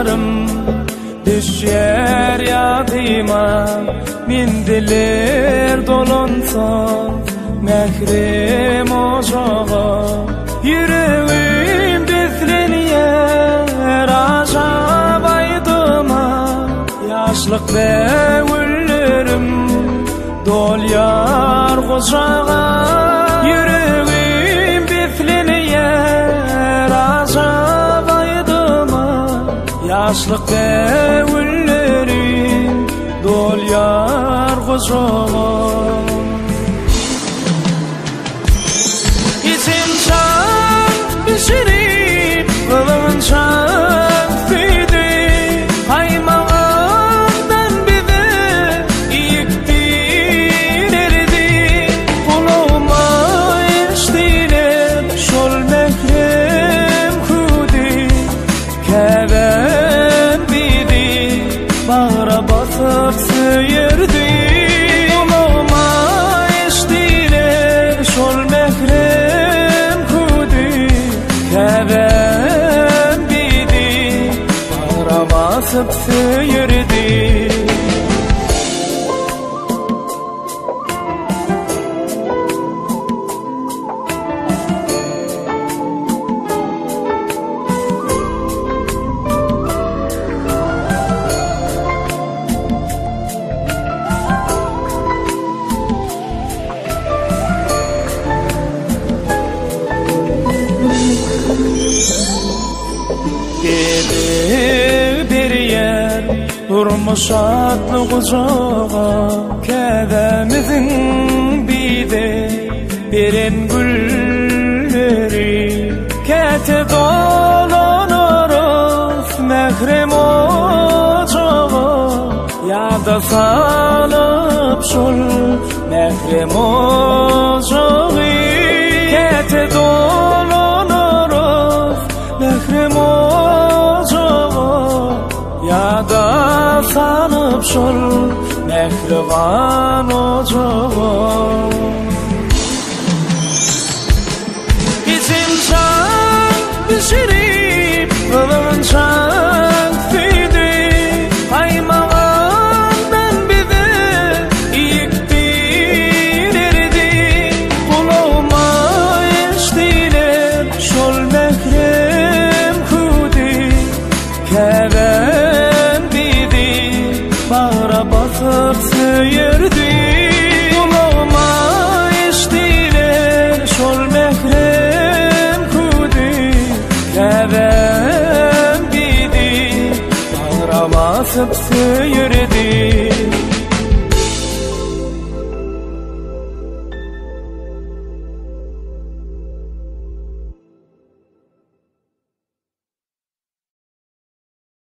başlarım düşer yadıma, min diler dolunsa mehrim ocağa. Yüreğim bizlenyer acab aydıma, yaşlık devüllerim dolyar kocağa. Yüreğim bizlenyer acab aydıma, yaşlık devüllerim dolyar kocağa. Şirip kılınçak büyüdü, haymağından bizi yıktilerdi. Kulağıma eştiler şol mehrem kudi, keben bizi bağra basıp söyerdi. Kulağıma eştiler şol mehrem kudi, keben bidi bağra basıp söyerdi. Bir yer durmuş atlı kucağa, kedemizin bide birin gülleri. Kete dolanırız mehrem ocağa, yada salıp şol mehrem ocağı. Kete dolanırız mehrem ocağa, yada sanıp şol mehriban ocağa. İçim can pişirip kılınçak büyüdü, haymağından bizi yıktilerdi. Kulağıma eştiler şol mehrem kudi, keben bidi bağra basıp söyerdi. Kulağıma eştiler şol mehrem kudi, keben bidi bağra basıp söyerdi.